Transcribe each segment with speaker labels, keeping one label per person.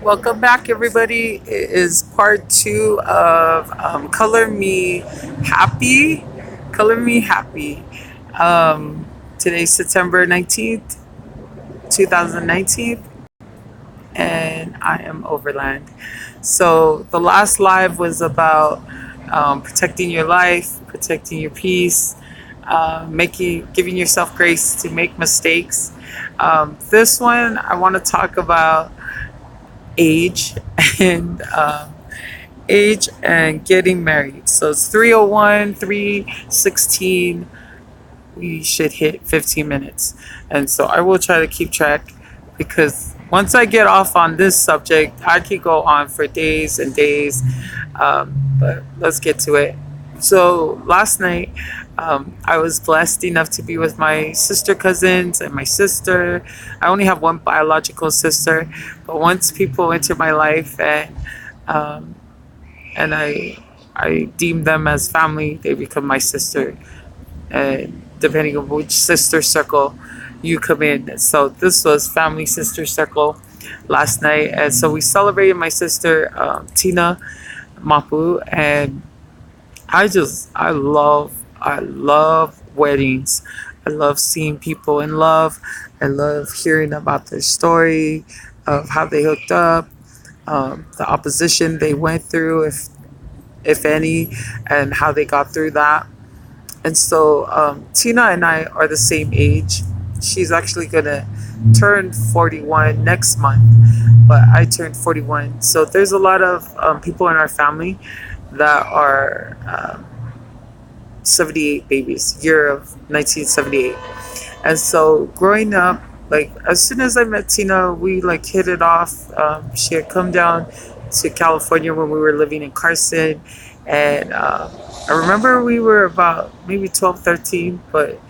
Speaker 1: Welcome back, everybody. It is part two of Color Me Happy. Color Me Happy. Um, Today's September 19th, 2019, and I am Overland. So, the last live was about protecting your life, protecting your peace, giving yourself grace to make mistakes. This one, I want to talk about age and age and getting married. So it's 301, 316. We should hit 15 minutes. And so I will try to keep track because once I get off on this subject, I could go on for days and days. But let's get to it. So last night, I was blessed enough to be with my sister cousins and my sister. I only have one biological sister, but once people enter my life um, and I deem them as family, they become my sister. And depending on which sister circle you come in, so this was family sister circle last night, and so we celebrated my sister Tina Mapu, and I love weddings. I love seeing people in love. I love hearing about their story of how they hooked up, the opposition they went through, if any, and how they got through that. And so Tina and I are the same age. She's actually gonna turn 41 next month, but I turned 41. So there's a lot of people in our family that are 78 babies, year of 1978. And so growing up, like as soon as I met Tina, we like hit it off. She had come down to California when we were living in Carson. And I remember we were about maybe 12, 13, but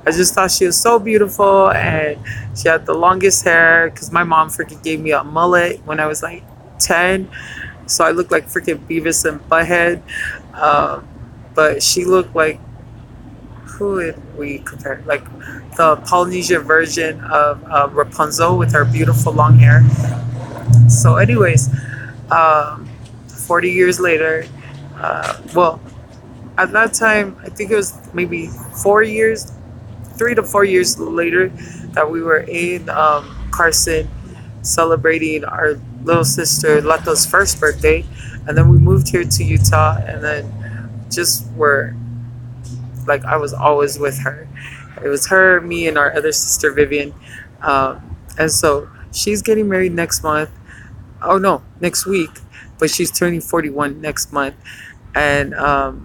Speaker 1: I just thought she was so beautiful. And she had the longest hair because my mom freaking gave me a mullet when I was like 10. So I looked like freaking Beavis and Butthead. Um, but she looked like, who would we compare? Like the Polynesian version of Rapunzel with her beautiful long hair. So, anyways, um, 40 years later, well, at that time, I think it was maybe 4 years, 3 to 4 years later, that we were in Carson celebrating our little sister Leto's first birthday. And then we moved here to Utah, and then just were like I was always with her. It was her, me, and our other sister Vivian. And so she's getting married next month. Oh no, next week. But she's turning 41 next month. And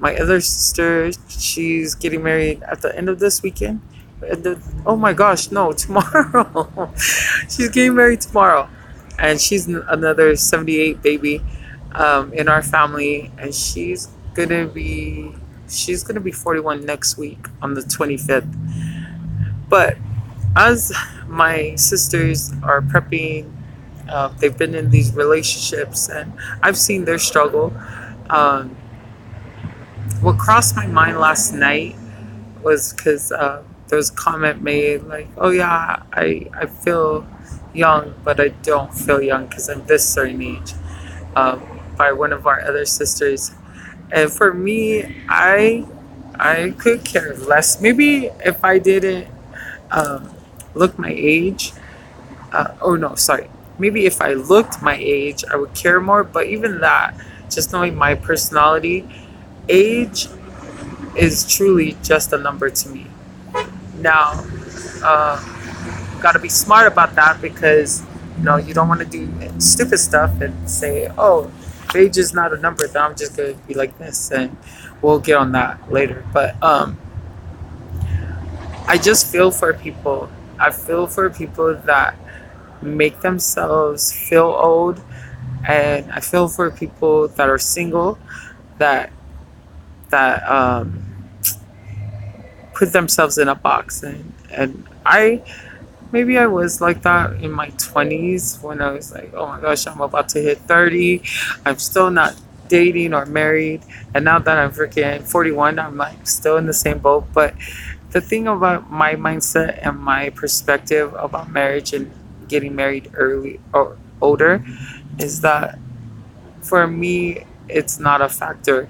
Speaker 1: my other sister, she's getting married at the end of this weekend. Oh my gosh, no, tomorrow. She's getting married tomorrow. And she's another 78 baby in our family. And she's gonna be 41 next week on the 25th. But as my sisters are prepping, they've been in these relationships, and I've seen their struggle. Um, what crossed my mind last night was because there was a comment made like, "Oh yeah, I feel young, but I don't feel young because I'm this certain age," um, by one of our other sisters. And for me, I could care less. Maybe if I didn't um, look my age, oh no, sorry. Maybe if I looked my age, I would care more. But even that, just knowing my personality, age is truly just a number to me. Now, uh, got to be smart about that because you don't want to do stupid stuff and say, "Oh, age is not a number." Then I'm just gonna be like this, and we'll get on that later. But I just feel for people. I feel for people that make themselves feel old, and I feel for people that are single that that put themselves in a box, and maybe I was like that in my 20s when I was like, oh my gosh, I'm about to hit 30. I'm still not dating or married. And now that I'm freaking 41, I'm like still in the same boat. But the thing about my mindset and my perspective about marriage and getting married early or older, is that for me, it's not a factor.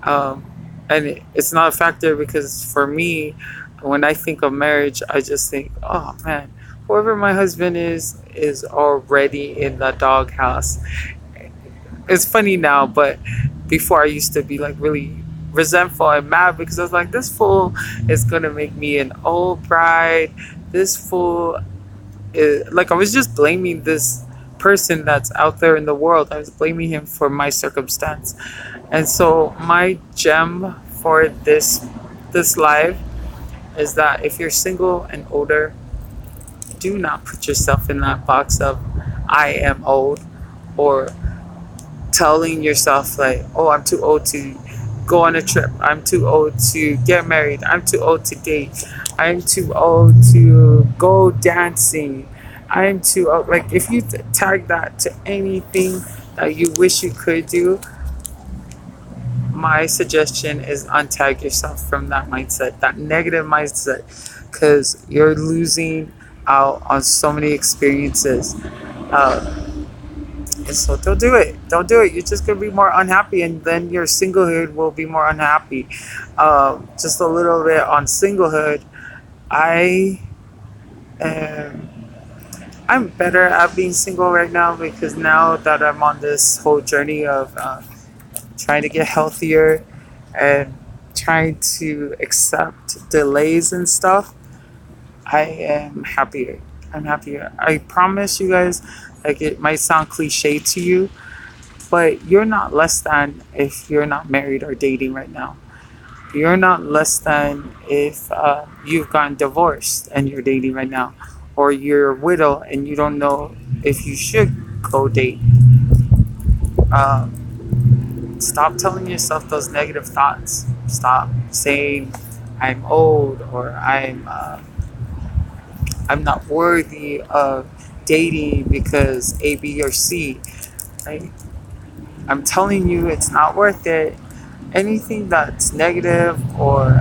Speaker 1: Um, and it's not a factor because for me, when I think of marriage, I just think, oh man, whoever my husband is already in the doghouse. It's funny now, but before I used to be like really resentful and mad because I was like, this fool is gonna make me an old bride. This fool is like, I was just blaming this person that's out there in the world. I was blaming him for my circumstance. And so my gem for this live is that if you're single and older, do not put yourself in that box of I am old, or telling yourself like, oh, I'm too old to go on a trip. I'm too old to get married. I'm too old to date. I'm too old to go dancing. I'm too old. Like, if you tag that to anything that you wish you could do, my suggestion is untag yourself from that mindset, that negative mindset, because you're losing out on so many experiences. Uh, and so don't do it. Don't do it. You're just gonna be more unhappy, and then your singlehood will be more unhappy. Just a little bit on singlehood. I am. I'm better at being single right now because now that I'm on this whole journey of trying to get healthier and trying to accept delays and stuff, I am happier. I'm happier. I promise you guys, like, it might sound cliche to you, but you're not less than if you're not married or dating right now. You're not less than if you've gotten divorced and you're dating right now, or you're a widow and you don't know if you should go date. Stop telling yourself those negative thoughts. Stop saying I'm old, or I'm not worthy of dating because A, B, or C. Right? I'm telling you, it's not worth it. Anything that's negative or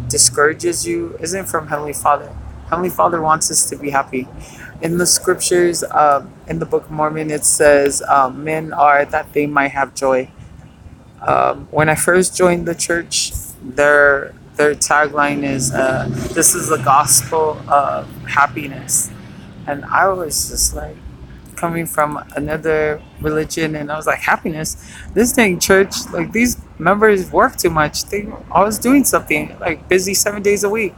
Speaker 1: discourages you isn't from Heavenly Father. Heavenly Father wants us to be happy. In the scriptures, in the Book of Mormon, it says, men are that they might have joy. When I first joined the church, their tagline is, "This is the gospel of happiness," and I was just like, coming from another religion, and I was like, happiness. This dang church, like, these members work too much. They always doing something, like busy 7 days a week.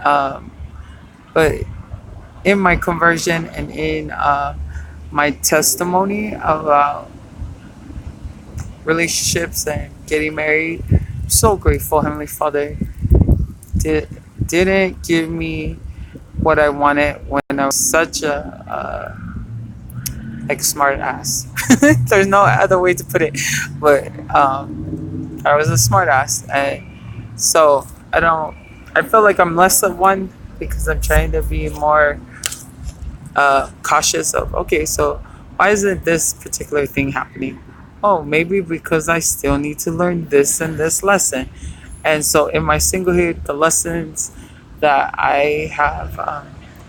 Speaker 1: Um, but in my conversion and in my testimony about relationships and getting married, I'm so grateful Heavenly Father did didn't give me what I wanted when I was such a like smart ass. There's no other way to put it, but I was a smart ass, and so I don't. I feel like I'm less of one because I'm trying to be more cautious of. Okay, so why isn't this particular thing happening? Oh, maybe because I still need to learn this and this lesson. And so in my singlehood, the lessons that I have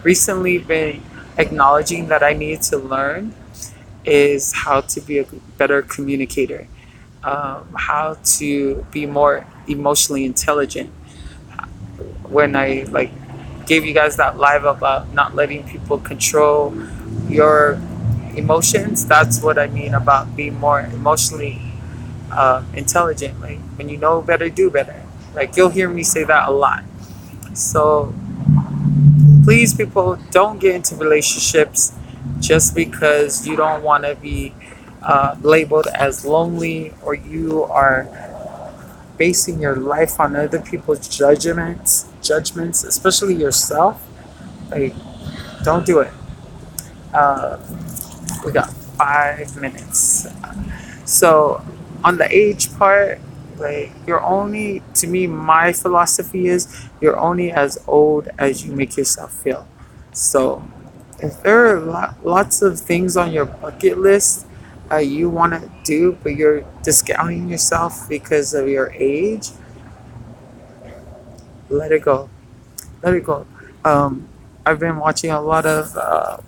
Speaker 1: recently been acknowledging that I need to learn is how to be a better communicator, how to be more emotionally intelligent. When I like gave you guys that live about not letting people control your emotions, that's what I mean about being more emotionally intelligent. Like, when you know better, do better. Like, you'll hear me say that a lot. So please, people, don't get into relationships just because you don't want to be labeled as lonely, or you are basing your life on other people's judgments, especially yourself. Like, don't do it. uh, we got 5 minutes. So on the age part, like, you're only, to me, my philosophy is you're only as old as you make yourself feel. So if there are lots of things on your bucket list you want to do, but you're discounting yourself because of your age, let it go. Let it go. I've been watching a lot of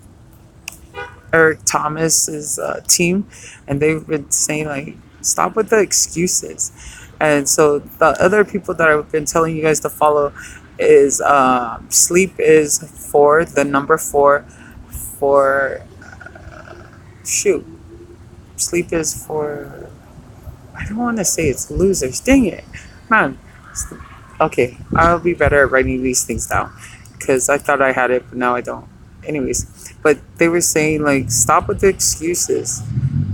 Speaker 1: Eric Thomas's team, and they've been saying like, stop with the excuses. And so the other people that I've been telling you guys to follow is sleep is for the number four for shoot. Sleep is for, I don't want to say it's losers. Dang it, man. Okay, I'll be better at writing these things down because I thought I had it, but now I don't. Anyways, but they were saying like, stop with the excuses.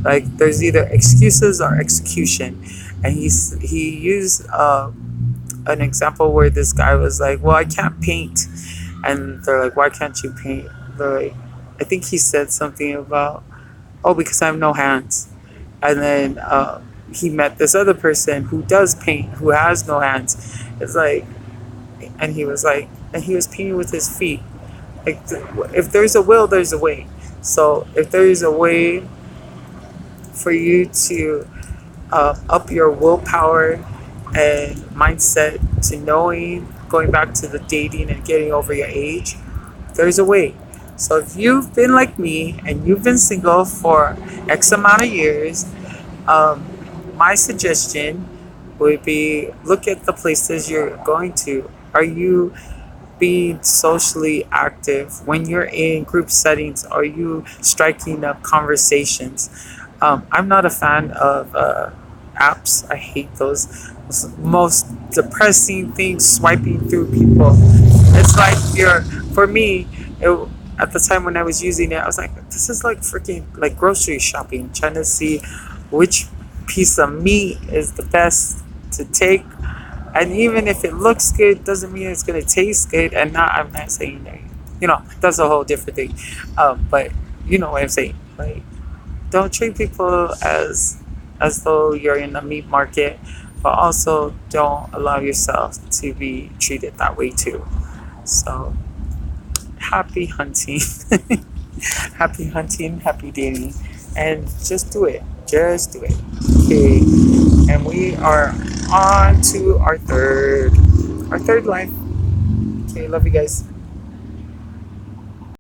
Speaker 1: Like, there's either excuses or execution, and he used an example where this guy was like, "Well, I can't paint," and they're like, "Why can't you paint?" They're like, I think he said something about, "Oh, because I have no hands," and then he met this other person who does paint, who has no hands. It's like, and he was like, and he was painting with his feet. Like, if there's a will, there's a way. So if there is a way for you to up your willpower and mindset to knowing, going back to the dating and getting over your age, there's a way. So if you've been like me and you've been single for X amount of years, um, my suggestion would be, look at the places you're going to. Are you being socially active? When you're in group settings, are you striking up conversations? I'm not a fan of apps. I hate those. It's the most depressing thing, swiping through people. It's like you're, for me, at the time when I was using it, I was like, this is like freaking like grocery shopping, trying to see which piece of meat is the best to take. And even if it looks good, doesn't mean it's gonna taste good. And not, I'm not saying that, that's a whole different thing. But you know what I'm saying. Like, don't treat people as though you're in a meat market, but also don't allow yourself to be treated that way too. So happy hunting, happy hunting, happy dating, and just do it. Just do it. Okay, and we are on to our third life. Okay, love you guys.